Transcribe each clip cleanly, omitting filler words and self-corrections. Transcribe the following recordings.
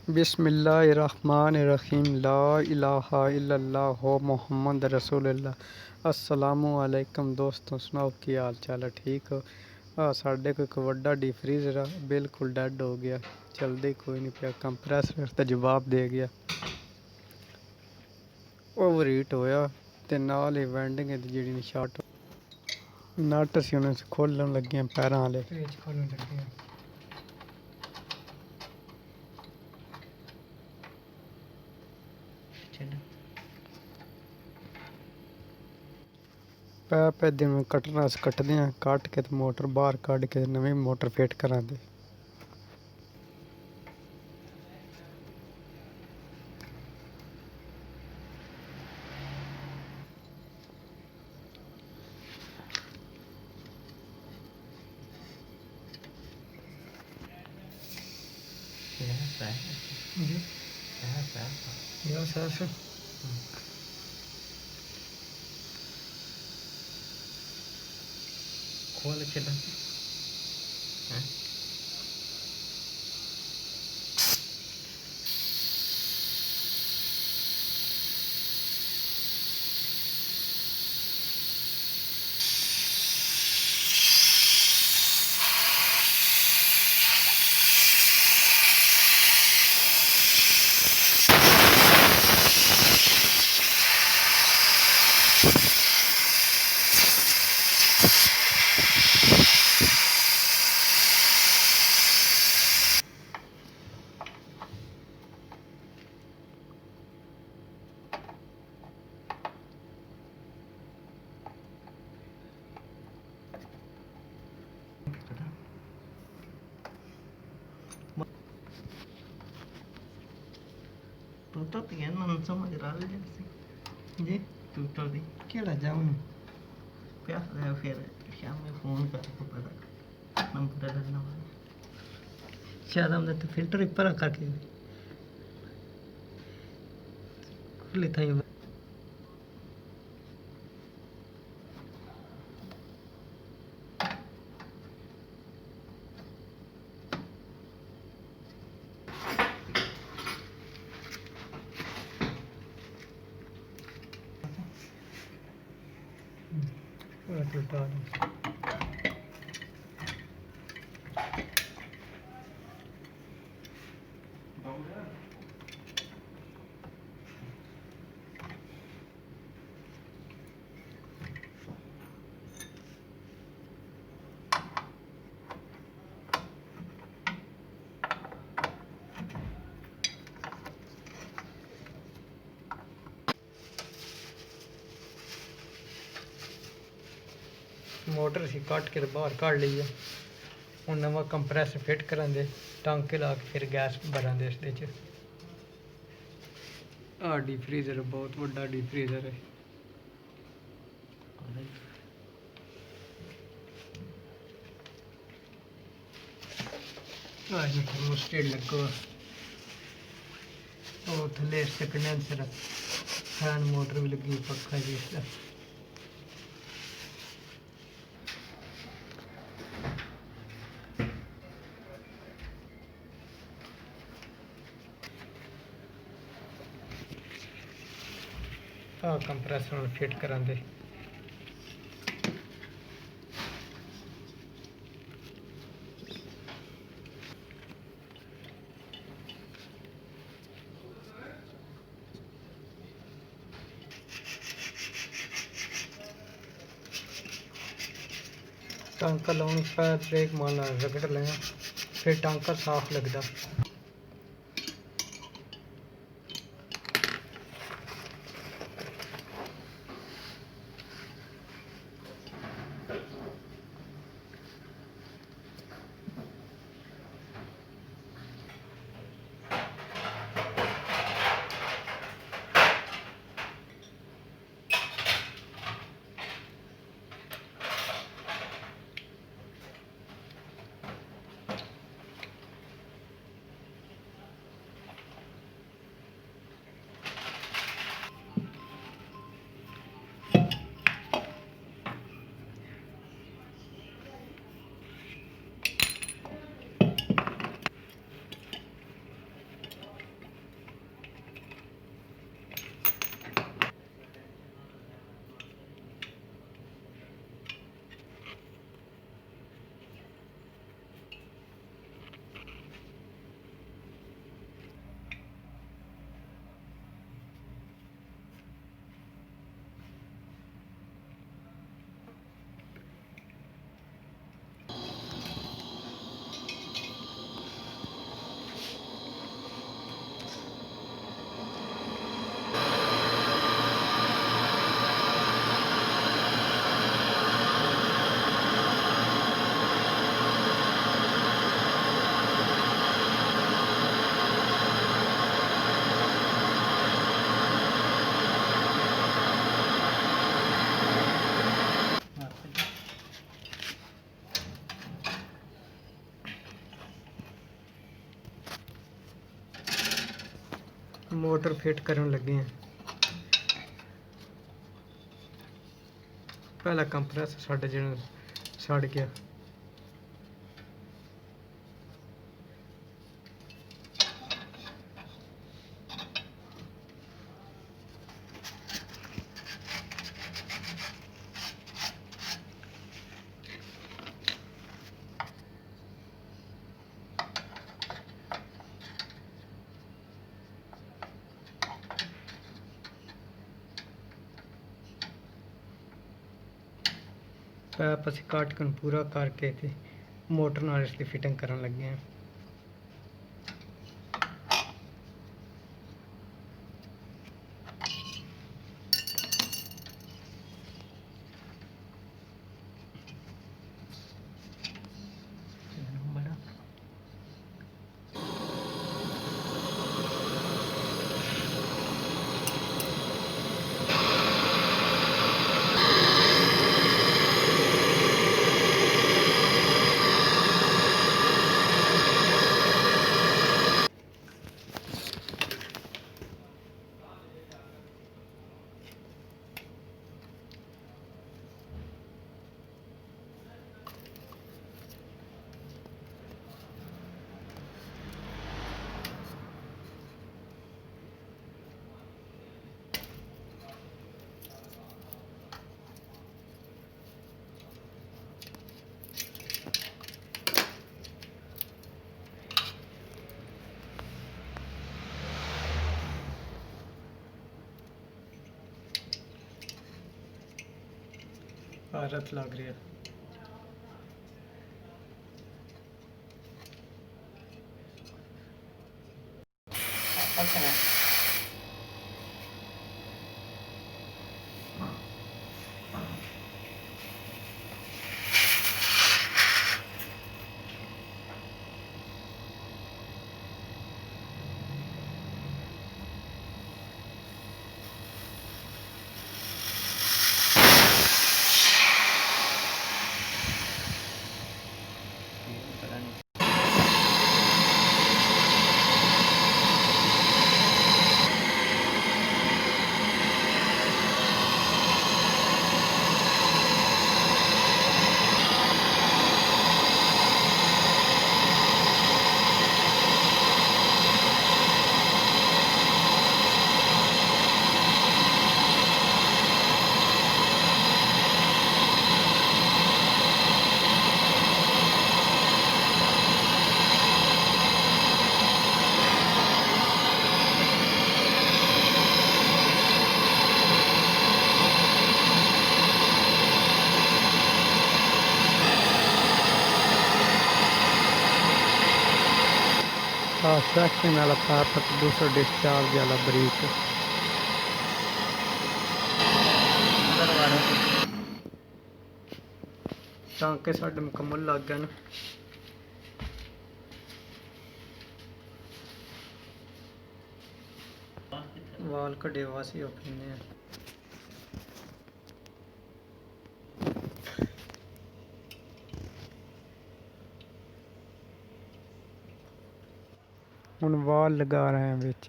बिस्मिल्लाहिर्रहमानिर्रहीम ला इलाहा इल्लल्लाह मुहम्मद रसूलुल्लाह। अस्सलामु अलैकुम दोस्तों, सुनाओ की हाल चाल है? ठीक हो? साढ़े को एक वड्डा डी फ्रीजर बिल्कुल डेड हो गया, चलते कोई नहीं पिया। कंप्रेसर तो जवाब दे गया, ओवर हीट होया ते नाल ही वेंडिंग जी शार्ट नट सी उन्हें खोलन लगे पैरों वाले खोलन लगे। पै दिन कट्टना कट्टदे कट के मोटर बाहर कढ़ के नवी मोटर फिट करा दे। खोल चला टूटा तो क्या ना समझ रहा है जैसे जी टूटा दी केड़ा जाऊं प्यास है फिर शाम में फोन कर को पता नंबर डालना शायद हमने तो फिल्टर ऊपर करके खुले था ये टूटा मोटर सी कट के बाहर काढ़ ली है। हूँ नवा कंप्रैसर फिट करा दे, टांके ला के फिर गैस भरा दे। इस डी फ्रीजर बहुत बड़ा डी फ्रीजर है। थर्मोस्टेट लगो और थले इससे कंडेंसर फैन मोटर भी लगी, पक्का जी इसका। कंप्रेसर फिट करा दे। टांका लाने पर ब्रेक मारना रगड़ लेना, फिर टांका साफ लगता। मोटर फिट करन लगे हैं। पहला कंप्रेसर साडा जिहड़ा सड़ गया। पैप असीं कट के पूरा करके ते मोटर नाल इसकी फिटिंग करन लगे हैं। भारत लग रहा। सेक्शन वाला पैप दूसरा डिस्चार्ज वाला ब्रेक टांके साढ़े मुकम्मल लग गए। वाल कड़े वासी अपने हुण वाल लगा रहे हैं बिच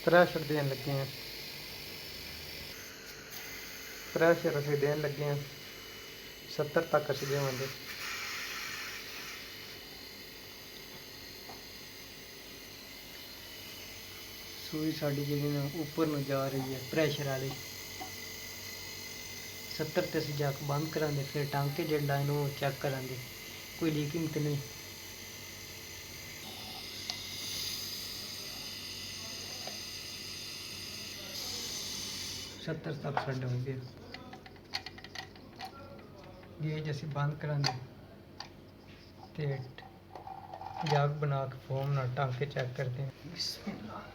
प्रेशर देन लगे हैं। प्रेशर असीं देन लगे हैं 70 तक असीं देवांगे। सूई साडी जिहड़ी ना ऊपर नूं जा रही है प्रेशर वाली 70 ते असीं जैक बंद करांगे। फिर टांके जिहड़ा इहनूं चैक करांगे कोई लीकिंग तो नहीं। सत्तर तक साढ़े हो गए। गेज असीं बंद करांगे ते जग बना के फोम नाल टांके चैक करते हैं। बिस्मिल्लाह।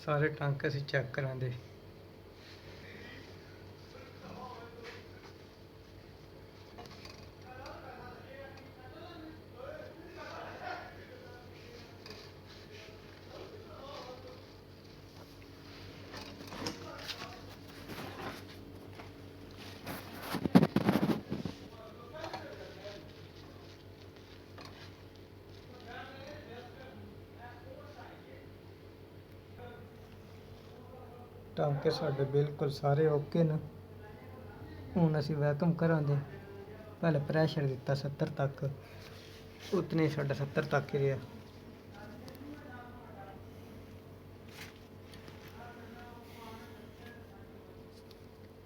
ਸਾਰੇ ਟਾਂਕੇ ਅਸੀਂ ਚੈੱਕ ਕਰਾਂਗੇ। ਟਾਂਕੇ ਸਾਡੇ ਬਿਲਕੁਲ ਸਾਰੇ ਓਕੇ ਨੇ। ਹੁਣ ਅਸੀਂ ਵੈਕਮ ਕਰਾਂਗੇ। ਪਹਿਲੇ ਪ੍ਰੈਸ਼ਰ ਦਿੱਤਾ 70 ਤੱਕ, ਉਤਨੇ ਸਾਡਾ 70 ਤੱਕ ਹੀ ਰਿਹਾ।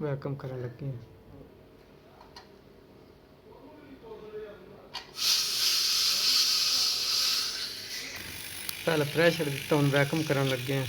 ਵੈਕਮ ਕਰਨ ਲੱਗੇ ਹਾਂ। ਪਹਿਲੇ ਪ੍ਰੈਸ਼ਰ ਦਿੱਤਾ, ਹੁਣ ਵੈਕਮ ਕਰਨ ਲੱਗੇ ਹਾਂ।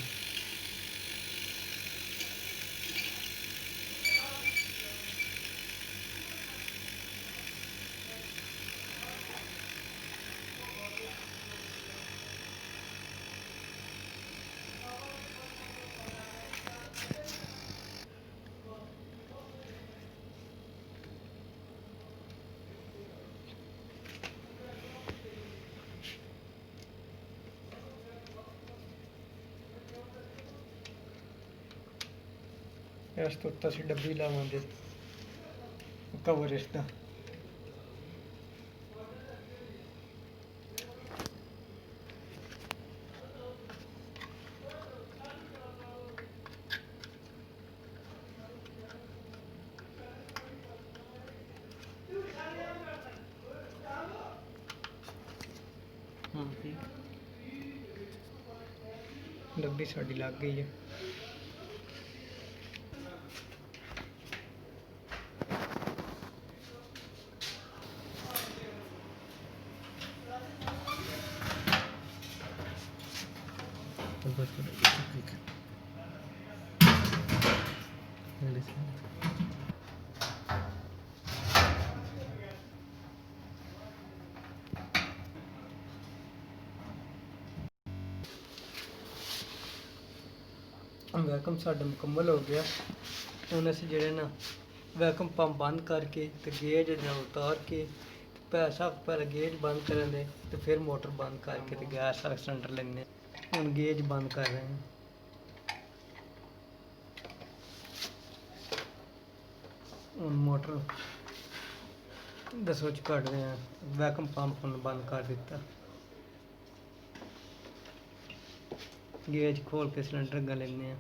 ਇਸ ਤੋਂ ਉੱਤੇ ਅਸੀਂ ਡੱਬੀ ਲਾਵਾਂਗੇ ਕਵਰ ਇਸ ਦਾ। ਡੱਬੀ ਸਾਡੀ ਲੱਗ ਗਈ ਹੈ। ਵੈਕਮ ਸਾਡਾ ਮੁਕੰਮਲ ਹੋ ਗਿਆ। ਹੁਣ ਅਸੀਂ ਜਿਹੜੇ ਨਾ ਵੈਕਮ ਪੰਪ ਬੰਦ ਕਰਕੇ ਤੇ ਗੇਜ ਨਾਲ ਉਤਾਰ ਕੇ ਪਹਿਲਾਂ ਗੇਜ ਬੰਦ ਕਰਨ ਦੇ ਤੇ ਫਿਰ ਮੋਟਰ ਬੰਦ ਕਰਕੇ ਤੇ ਗੈਸ ਵਾਲਾ ਸਿਲੰਡਰ ਲੈਂਦੇ। ਹੁਣ ਗੇਜ ਬੰਦ ਕਰ ਰਹੇ ਹਾਂ। ਹੁਣ ਮੋਟਰ ਦਾ ਸੁੱਚ ਕੱਢਦੇ ਹਾਂ। ਵੈਕਮ ਪੰਪ ਹੁਣ ਬੰਦ ਕਰ ਦਿੱਤਾ। ਗੇਜ ਖੋਲ ਕੇ ਸਿਲੰਡਰ ਅੱਗਾ ਲੈਂਦੇ ਹਾਂ।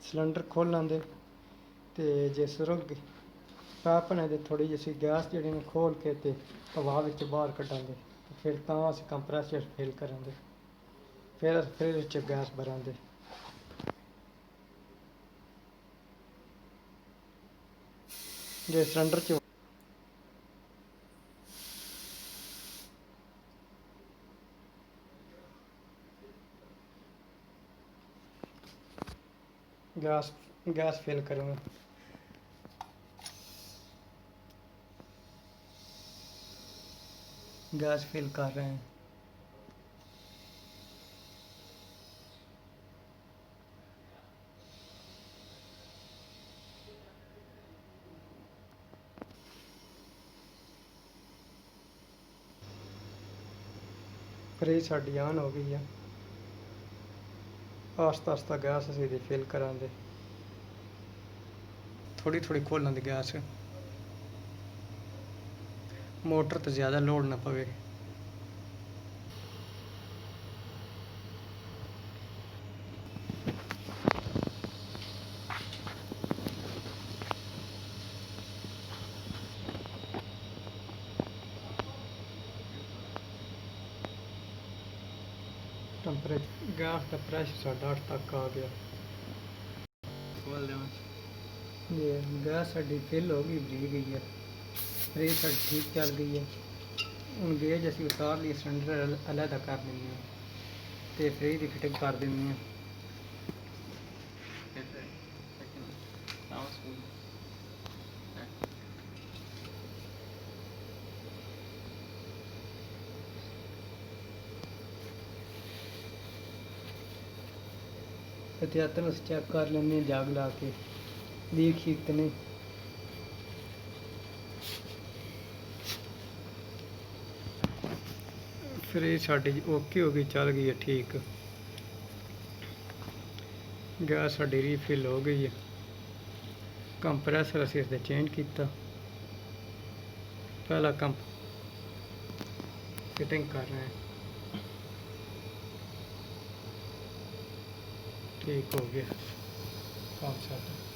ਸਿਲੰਡਰ ਖੋਲਾਂਗੇ ਤੇ ਜੇ ਸੁਰਗ ਪਾਈਪ ਨੇ ਤੇ ਥੋੜੀ ਜਿਹੀ ਗੈਸ ਜਿਹੜੀ ਨੂੰ ਖੋਲ ਕੇ ਤੇ ਹਵਾ ਵਿੱਚ ਬਾਹਰ ਕੱਢਾਂਗੇ। ਫਿਰ ਤਾਂ ਅਸੀਂ ਕੰਪਰੈਸਰ ਫਿਲ ਕਰਾਂਗੇ। ਫਿਰ ਵਿੱਚ ਗੈਸ ਭਰਾਂਗੇ। ਜੇ ਸਿਲੰਡਰ 'ਚ गैस फिल करूँगा। गैस फिल कर रहे हैं। फ्रिज साड़ी ऑन हो गई है। आस्ता आस्ता गैस असीं फिल करांगे। थोड़ी थोड़ी खोलन दी गैस, मोटर तो ज़्यादा लोड ना पवे। टैंपरेचर गैस का प्रेशर साढ़ा 8 तक आ गया। ये गैस साड़ी फिल हो गई, भरी गई है। फ्रिज साड़ी ठीक चल गई है। ਹੁਣ ਗੇਜ ਅਸੀਂ ਉਤਾਰ ਲਈ, ਸਿਲੰਡਰ ਅਲੱਗਾ ਕਰ ਦਿੰਦੇ ਹਾਂ ਤੇ ਫ੍ਰਿਜ ਦੀ ਫਿਟਿੰਗ ਕਰ ਦਿੰਦੇ ਹਾਂ। एहतियातन अस चेक कर लेंगे जग ला के लीक शीक तो नहीं। फिर ये साड़ी ओके हो गई, चल गई है ठीक। गैस साड़ी रीफिल हो गई है। कंप्रेसर असीं इसदा चेंज किया, पहला कंप फिटिंग कर रहे हैं, ठीक हो गया काम साडा।